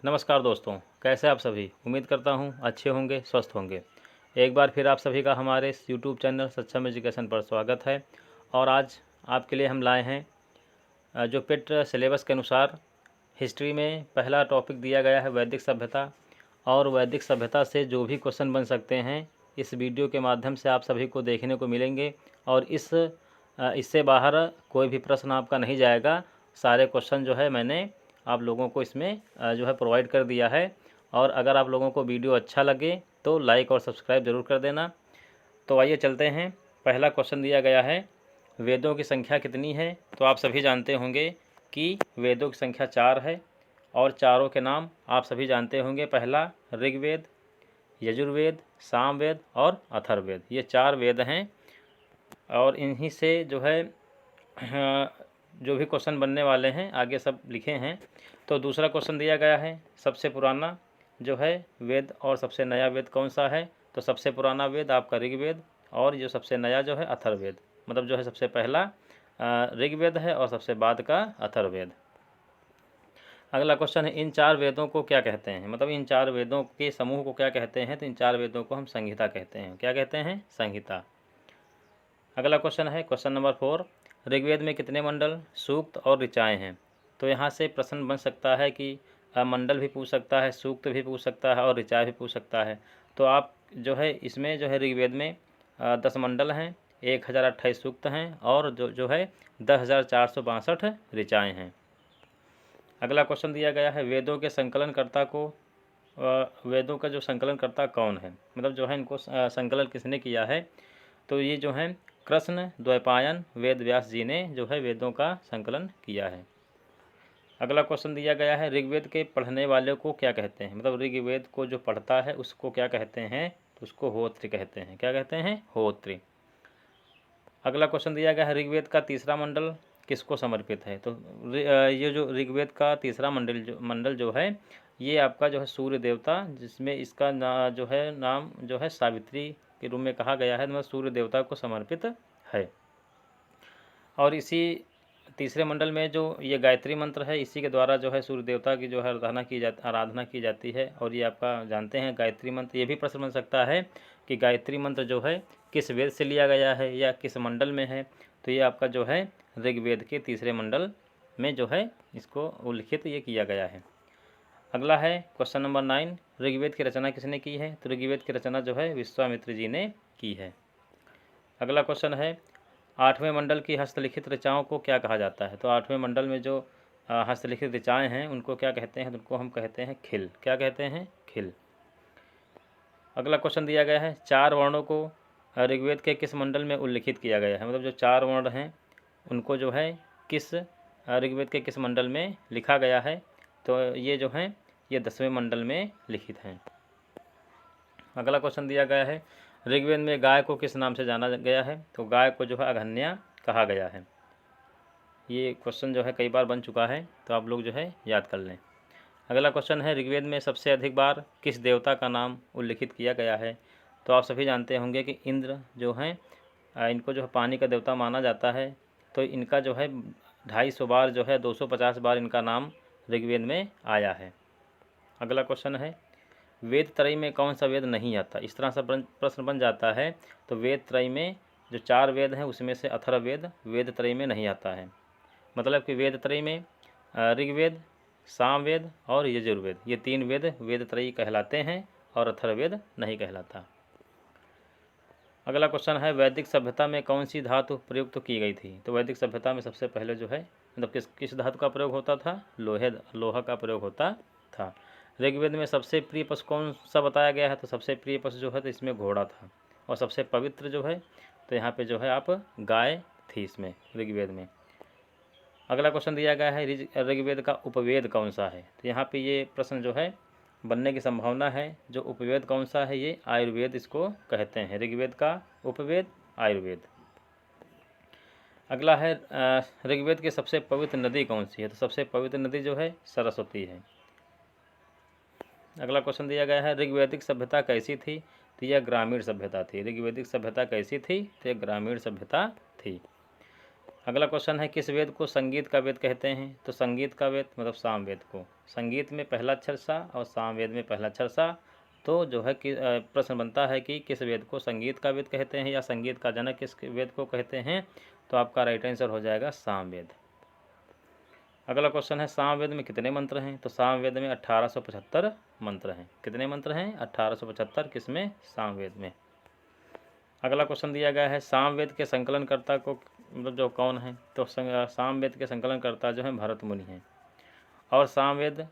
नमस्कार दोस्तों, कैसे आप सभी। उम्मीद करता हूँ अच्छे होंगे, स्वस्थ होंगे। एक बार फिर आप सभी का हमारे इस यूट्यूब चैनल सक्षम एजुकेशन पर स्वागत है। और आज आपके लिए हम लाए हैं जो पेट सिलेबस के अनुसार हिस्ट्री में पहला टॉपिक दिया गया है वैदिक सभ्यता। और वैदिक सभ्यता से जो भी क्वेश्चन बन सकते हैं इस वीडियो के माध्यम से आप सभी को देखने को मिलेंगे। और इससे बाहर कोई भी प्रश्न आपका नहीं जाएगा। सारे क्वेश्चन जो है मैंने आप लोगों को इसमें जो है प्रोवाइड कर दिया है। और अगर आप लोगों को वीडियो अच्छा लगे तो लाइक और सब्सक्राइब ज़रूर कर देना। तो आइए चलते हैं। पहला क्वेश्चन दिया गया है, वेदों की संख्या कितनी है। तो आप सभी जानते होंगे कि वेदों की संख्या 4 है। और चारों के नाम आप सभी जानते होंगे। पहला ऋग्वेद, यजुर्वेद, सामवेद और अथर्ववेद, ये 4 वेद हैं। और इन्हीं से जो है जो भी क्वेश्चन बनने वाले हैं आगे सब लिखे हैं। तो दूसरा क्वेश्चन दिया गया है, सबसे पुराना जो है वेद और सबसे नया वेद कौन सा है। तो सबसे पुराना वेद आपका ऋग्वेद और जो सबसे नया जो है अथर्ववेद। मतलब जो है सबसे पहला ऋग्वेद है और सबसे बाद का अथर्ववेद। अगला क्वेश्चन है, इन 4 वेदों को क्या कहते हैं। मतलब इन 4 वेदों के समूह को क्या कहते हैं। तो इन 4 वेदों को हम संहिता कहते हैं। क्या कहते हैं? संहिता। अगला क्वेश्चन है क्वेश्चन नंबर 4, ऋग्वेद में कितने मंडल, सूक्त और ऋचाएँ हैं। तो यहाँ से प्रश्न बन सकता है कि मंडल भी पूछ सकता है, सूक्त भी पूछ सकता है और ऋचाएँ भी पूछ सकता है। तो आप जो है इसमें जो है ऋग्वेद में 10 मंडल हैं, 1028 सूक्त हैं और जो है 10,462 ऋचाएँ हैं। अगला क्वेश्चन दिया गया है, वेदों के संकलनकर्ता को वेदों का जो संकलनकर्ता कौन है। मतलब जो है इनको संकलन किसने किया है। तो ये जो है कृष्ण द्वैपायन वेद व्यास जी ने जो है वेदों का संकलन किया है। अगला क्वेश्चन दिया गया है, ऋग्वेद के पढ़ने वाले को क्या कहते हैं। मतलब ऋग्वेद को जो पढ़ता है उसको क्या कहते हैं। तो उसको होत्री कहते हैं। क्या कहते हैं? होत्री। अगला क्वेश्चन दिया गया है, ऋग्वेद का तीसरा मंडल किसको समर्पित है। तो ये जो ऋग्वेद का तीसरा मंडल जो है ये आपका जो है सूर्य देवता, जिसमें इसका जो है नाम जो है सावित्री के रूप में कहा गया है। मतलब सूर्य देवता को समर्पित है। और इसी तीसरे मंडल में जो ये गायत्री मंत्र है इसी के द्वारा जो है सूर्य देवता की जो है आराधना की जाती है। और ये आपका जानते हैं गायत्री मंत्र। ये भी प्रश्न बन सकता है कि गायत्री मंत्र जो है किस वेद से लिया गया है या किस मंडल में है। तो ये आपका जो है ऋग्वेद के तीसरे मंडल में जो है इसको उल्लिखित ये किया गया है। अगला है क्वेश्चन नंबर 9, ऋग्वेद की रचना किसने की है। तो ऋग्वेद की रचना जो है विश्वामित्र जी ने की है। अगला क्वेश्चन है, 8वें मंडल की हस्तलिखित ऋचाओं को क्या कहा जाता है। तो 8वें मंडल में जो हस्तलिखित ऋचाएँ हैं उनको क्या कहते हैं। तो उनको हम कहते हैं खिल। क्या कहते हैं? खिल। अगला क्वेश्चन दिया गया है, 4 वर्णों को ऋग्वेद के किस मंडल में उल्लिखित किया गया है। मतलब जो 4 वर्ण हैं उनको जो है किस ऋग्वेद के किस मंडल में लिखा गया है। तो ये जो हैं ये 10वें मंडल में लिखित हैं। अगला क्वेश्चन दिया गया है, ऋग्वेद में गाय को किस नाम से जाना गया है। तो गाय को जो है अघन्या कहा गया है। ये क्वेश्चन जो है कई बार बन चुका है तो आप लोग जो है याद कर लें। अगला क्वेश्चन है, ऋग्वेद में सबसे अधिक बार किस देवता का नाम उल्लिखित किया गया है। तो आप सभी जानते होंगे कि इंद्र जो हैं इनको जो है पानी का देवता माना जाता है। तो इनका जो है 250 बार जो है 250 बार इनका नाम ऋग्वेद में आया है। अगला क्वेश्चन है, वेद त्रयी में कौन सा वेद नहीं आता। इस तरह सा प्रश्न बन जाता है। तो वेद त्रयी में जो 4 वेद हैं उसमें से अथर्ववेद वेद त्रयी में नहीं आता है। मतलब कि वेद त्रयी में ऋग्वेद, सामवेद और यजुर्वेद ये 3 वेद वेद त्रयी कहलाते हैं और अथर्ववेद नहीं कहलाता। अगला क्वेश्चन है, वैदिक सभ्यता में कौन सी धातु प्रयुक्त की गई थी। तो वैदिक सभ्यता में सबसे पहले जो है मतलब किस धातु का प्रयोग होता था। लोहा का प्रयोग होता था। ऋग्वेद में सबसे प्रिय पशु कौन सा बताया गया है। तो सबसे प्रिय पशु जो है तो इसमें घोड़ा था। और सबसे पवित्र जो है तो यहाँ पे जो है आप गाय थी इसमें ऋग्वेद में। अगला क्वेश्चन दिया गया है, ऋग्वेद का उपवेद कौन सा है। तो यहाँ पे ये प्रश्न जो है बनने की संभावना है। जो उपवेद कौन सा है, ये आयुर्वेद इसको कहते हैं। ऋग्वेद का उपवेद आयुर्वेद। अगला है, ऋग्वेद की सबसे पवित्र नदी कौन सी है। तो सबसे पवित्र नदी जो है सरस्वती है। अगला क्वेश्चन दिया गया है, ऋग्वैदिक सभ्यता कैसी थी। तो यह ग्रामीण सभ्यता थी। ऋग्वैदिक सभ्यता कैसी थी। तो यह ग्रामीण सभ्यता थी। अगला क्वेश्चन है किस वेद को संगीत का वेद कहते हैं? तो संगीत का वेद मतलब सामवेद को। संगीत में पहला अक्षर सा और सामवेद में पहला अक्षर सा। तो जो है कि प्रश्न बनता है कि किस वेद को संगीत का वेद कहते हैं या संगीत का जनक किस वेद को कहते हैं? तो आपका राइट आंसर हो जाएगा सामवेद। अगला क्वेश्चन है सामवेद में कितने मंत्र हैं? तो सामवेद में 1875 मंत्र हैं। कितने मंत्र हैं? 1875। किसमें? सामवेद में। अगला क्वेश्चन दिया गया है सामवेद के संकलनकर्ता को मतलब जो कौन है? तो सामवेद के संकलनकर्ता जो हैं भरत मुनि हैं। और सामवेद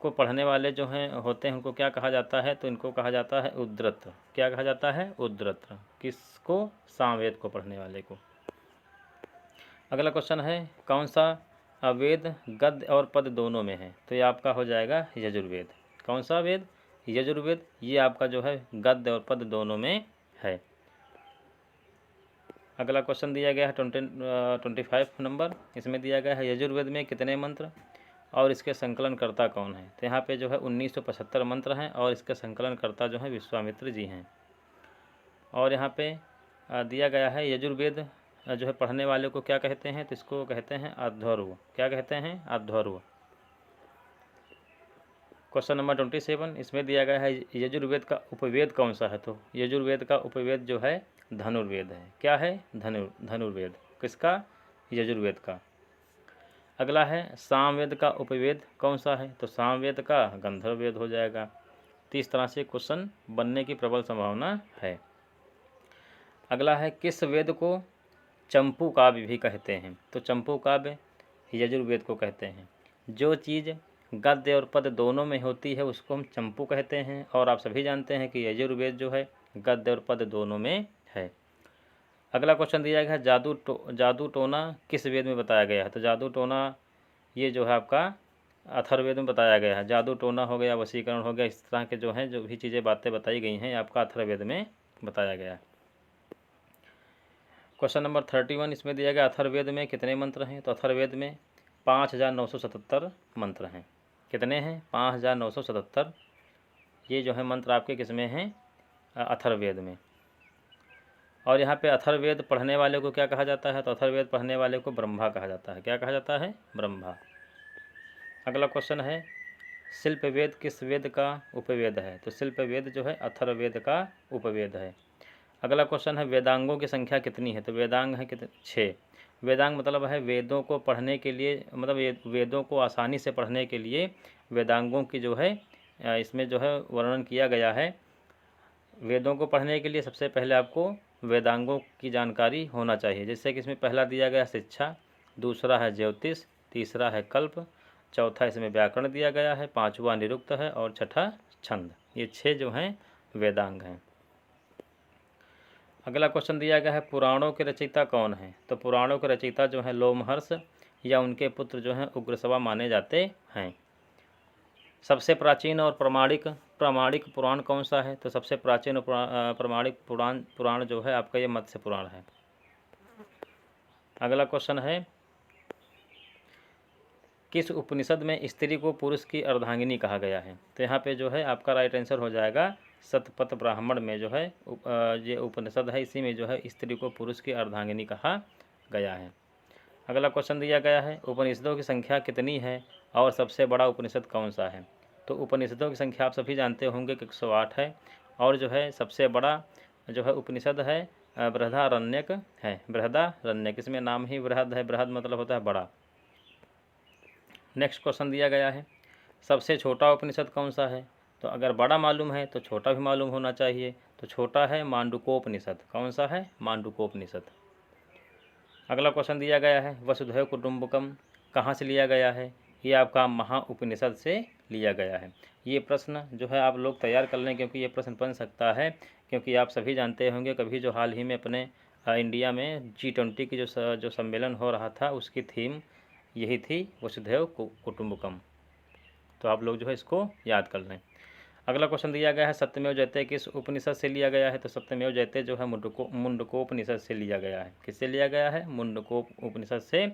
को पढ़ने वाले जो हैं होते हैं उनको क्या कहा जाता है? तो इनको कहा जाता है उद्धृत। क्या कहा जाता है? उद्धृत। किसको? सामवेद को पढ़ने वाले को। अगला क्वेश्चन है कौन सा वेद गद्य और पद दोनों में है? तो ये आपका हो जाएगा यजुर्वेद। कौन सा वेद? यजुर्वेद। ये आपका जो है गद्य और पद दोनों में है। अगला क्वेश्चन दिया गया है 25 नंबर। इसमें दिया गया है यजुर्वेद में कितने मंत्र और इसके संकलनकर्ता कौन है? तो यहाँ पे जो है 1975 मंत्र हैं और इसके संकलनकर्ता जो हैं विश्वामित्र जी हैं। और यहाँ पे दिया गया है यजुर्वेद जो है पढ़ने वाले को क्या कहते हैं? तो इसको कहते हैं अध्वर्व। क्या कहते हैं? अध्वर्व। क्वेश्चन नंबर 27 इसमें दिया गया है यजुर्वेद का उपवेद कौन सा है? तो यजुर्वेद का उपवेद जो है धनुर्वेद है। क्या है? धनुर्वेद। किसका? यजुर्वेद का। अगला है सामवेद का उपवेद कौन सा है? तो सामवेद का गंधर्ववेद हो जाएगा। तो इस तरह से क्वेश्चन बनने की प्रबल संभावना है। अगला है किस वेद को चंपू काव्य भी कहते हैं? तो चंपू काव्य यजुर्वेद को कहते हैं। जो चीज़ गद्य और पद दोनों में होती है उसको हम चंपू कहते हैं। और आप सभी जानते हैं कि यजुर्वेद जो है गद्य और पद दोनों में है। अगला क्वेश्चन दिया गया है जादू टोना किस वेद में बताया गया है? तो जादू टोना ये जो है आपका अथर्ववेद में बताया गया है। जादू टोना हो गया, वशीकरण हो गया, इस तरह के जो हैं जो भी चीज़ें बातें बताई गई हैं आपका अथर्ववेद में बताया गया है। क्वेश्चन नंबर 31 इसमें दिया गया अथर्ववेद में कितने मंत्र हैं? तो अथर्ववेद में 5977 मंत्र हैं। कितने हैं? 5977। ये जो है मंत्र आपके किसमें हैं? अथर्ववेद में। और यहाँ पे अथर्ववेद पढ़ने वाले को क्या कहा जाता है? तो अथर्ववेद पढ़ने वाले को ब्रह्मा कहा जाता है। क्या कहा जाता है? ब्रह्मा। अगला क्वेश्चन है शिल्पवेद किस वेद का उपवेद है? तो शिल्पवेद जो है अथर्ववेद का उपवेद है। अगला क्वेश्चन है वेदांगों की संख्या कितनी है? तो वेदांग है कितने? 6। वेदांग मतलब है वेदों को पढ़ने के लिए मतलब वेदों को आसानी से पढ़ने के लिए वेदांगों की जो है इसमें जो है वर्णन किया गया है। वेदों को पढ़ने के लिए सबसे पहले आपको वेदांगों की जानकारी होना चाहिए। जैसे कि इसमें पहला दिया गया शिक्षा, दूसरा है ज्योतिष, तीसरा है कल्प, चौथा इसमें व्याकरण दिया गया है, पांचवा निरुक्त है और छठा छंद। ये 6 जो हैं वेदांग हैं। अगला क्वेश्चन दिया गया है पुराणों के रचयिता कौन है? तो पुराणों के रचयिता जो हैं लोमहर्ष या उनके पुत्र जो हैं उग्रश्रवा माने जाते हैं। सबसे प्राचीन और प्रामाणिक पुराण कौन सा है? तो सबसे प्राचीन और प्रामाणिक पुराण जो है आपका ये मत्स्य पुराण है। अगला क्वेश्चन है किस उपनिषद में स्त्री को पुरुष की अर्धांगिनी कहा गया है? तो यहाँ पे जो है आपका राइट आंसर हो जाएगा शतपथ ब्राह्मण में जो है ये उपनिषद है, इसी में जो है स्त्री को पुरुष की अर्धांगिनी कहा गया है। अगला क्वेश्चन दिया गया है उपनिषदों की संख्या कितनी है और सबसे बड़ा उपनिषद कौन सा है? तो उपनिषदों की संख्या आप सभी जानते होंगे कि 108 है और जो है सबसे बड़ा जो है उपनिषद है बृहदारण्यक है। बृहदारण्यक, इसमें नाम ही बृहद है, बृहद मतलब होता है बड़ा। नेक्स्ट क्वेश्चन दिया गया है सबसे छोटा उपनिषद कौन सा है? तो अगर बड़ा मालूम है तो छोटा भी मालूम होना चाहिए। तो छोटा है मांडुकोपनिषद। कौन सा है? मांडुकोपनिषद। अगला क्वेश्चन दिया गया है वसुधैव कुटुंबकम कहाँ से लिया गया है? ये आपका महाउपनिषद से लिया गया है। ये प्रश्न जो है आप लोग तैयार कर लें क्योंकि ये प्रश्न बन सकता है, क्योंकि आप सभी जानते होंगे कभी जो हाल ही में अपने इंडिया में G20 की जो सम्मेलन हो रहा था उसकी थीम यही थी वसुधैव कुटुंबकम। तो आप लोग जो है इसको याद कर लें। अगला क्वेश्चन दिया गया है सत्यमेव जयते किस उपनिषद से लिया गया है? तो सत्यमेव जयते जो है मुंडकोपनिषद से लिया गया है। किससे लिया गया है? मुंडकोप उपनिषद से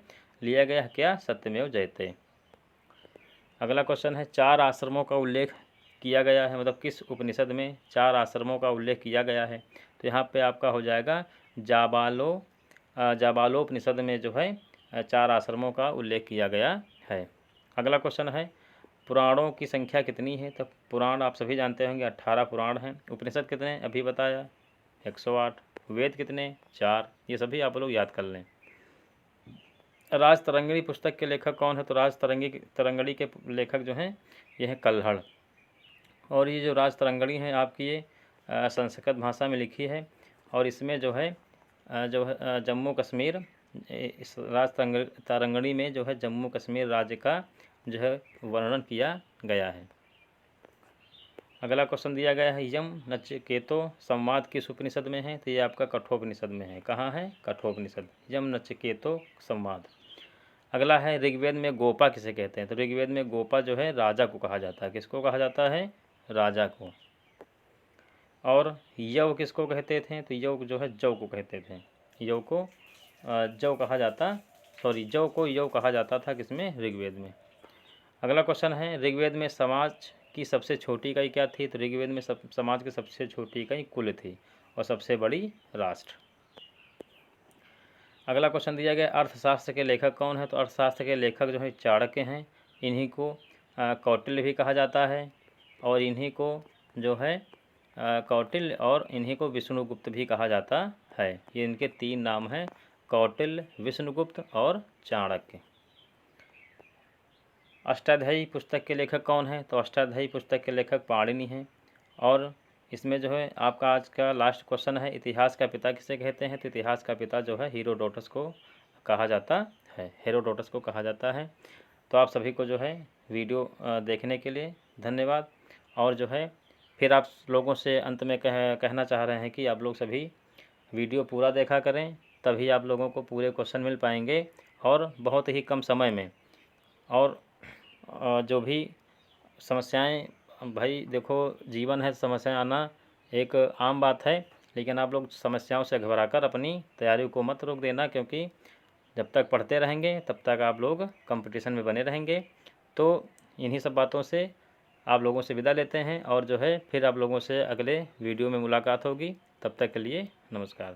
लिया गया है क्या? सत्यमेव जयते। अगला क्वेश्चन है 4 आश्रमों का उल्लेख किया गया है, मतलब किस उपनिषद में 4 आश्रमों का उल्लेख किया गया है? तो यहाँ पे आपका हो जाएगा जाबालो, जाबालोपनिषद में जो है 4 आश्रमों का उल्लेख किया गया है। अगला क्वेश्चन है पुराणों की संख्या कितनी है? तो पुराण आप सभी जानते होंगे 18 पुराण हैं। उपनिषद कितने अभी बताया 108। वेद कितने 4। ये सभी आप लोग याद कर लें। राज तरंगिणी पुस्तक के लेखक कौन है? तो राज तरंगिणी के लेखक जो हैं ये हैं कल्हड़। और ये जो राज तरंगिणी है आपकी ये संस्कृत भाषा में लिखी है और इसमें जो है जम्मू कश्मीर, इस राज तरंगिणी में जो है जम्मू कश्मीर राज्य का जो है वर्णन किया गया है। अगला क्वेश्चन दिया गया है यम नचिकेतो संवाद किस उपनिषद में है? तो ये आपका कठोपनिषद में है। कहाँ है? कठोपनिषद, यम नचिकेतो संवाद। अगला है ऋग्वेद में गोपा किसे कहते हैं? तो ऋग्वेद में गोपा जो है राजा को कहा जाता है। किसको कहा जाता है? राजा को। और यव किसको कहते थे? तो यव जो है जव को कहते थे। यव को जव कहा जाता, सॉरी जव को यव कहा जाता था किसमें? ऋग्वेद में। अगला क्वेश्चन है ऋग्वेद में समाज की सबसे छोटी इकाई क्या थी? तो ऋग्वेद में समाज की सबसे छोटी इकाई कुल थी और सबसे बड़ी राष्ट्र। अगला क्वेश्चन दिया गया अर्थशास्त्र के लेखक कौन है? तो अर्थशास्त्र के लेखक जो है चाणक्य हैं। इन्हीं को कौटिल्य भी कहा जाता है और इन्हीं को जो है कौटिल्य और इन्हीं को विष्णुगुप्त भी कहा जाता है। ये इनके 3 नाम हैं, कौटिल्य, विष्णुगुप्त और चाणक्य। अष्टाध्यायी पुस्तक के लेखक कौन है? तो अष्टाध्यायी पुस्तक के लेखक पाणिनि हैं। और इसमें जो है आपका आज का लास्ट क्वेश्चन है इतिहास का पिता किसे कहते हैं? तो इतिहास का पिता जो है हेरोडोटस को कहा जाता है। हेरोडोटस को कहा जाता है। तो आप सभी को जो है वीडियो देखने के लिए धन्यवाद। और जो है फिर आप लोगों से अंत में कहना चाह रहे हैं कि आप लोग सभी वीडियो पूरा देखा करें, तभी आप लोगों को पूरे क्वेश्चन मिल पाएंगे और बहुत ही कम समय में। और जो भी समस्याएं, भाई देखो जीवन है, समस्याएं आना एक आम बात है, लेकिन आप लोग समस्याओं से घबराकर अपनी तैयारी को मत रोक देना, क्योंकि जब तक पढ़ते रहेंगे तब तक आप लोग कंपटीशन में बने रहेंगे। तो इन्हीं सब बातों से आप लोगों से विदा लेते हैं और जो है फिर आप लोगों से अगले वीडियो में मुलाकात होगी। तब तक के लिए नमस्कार।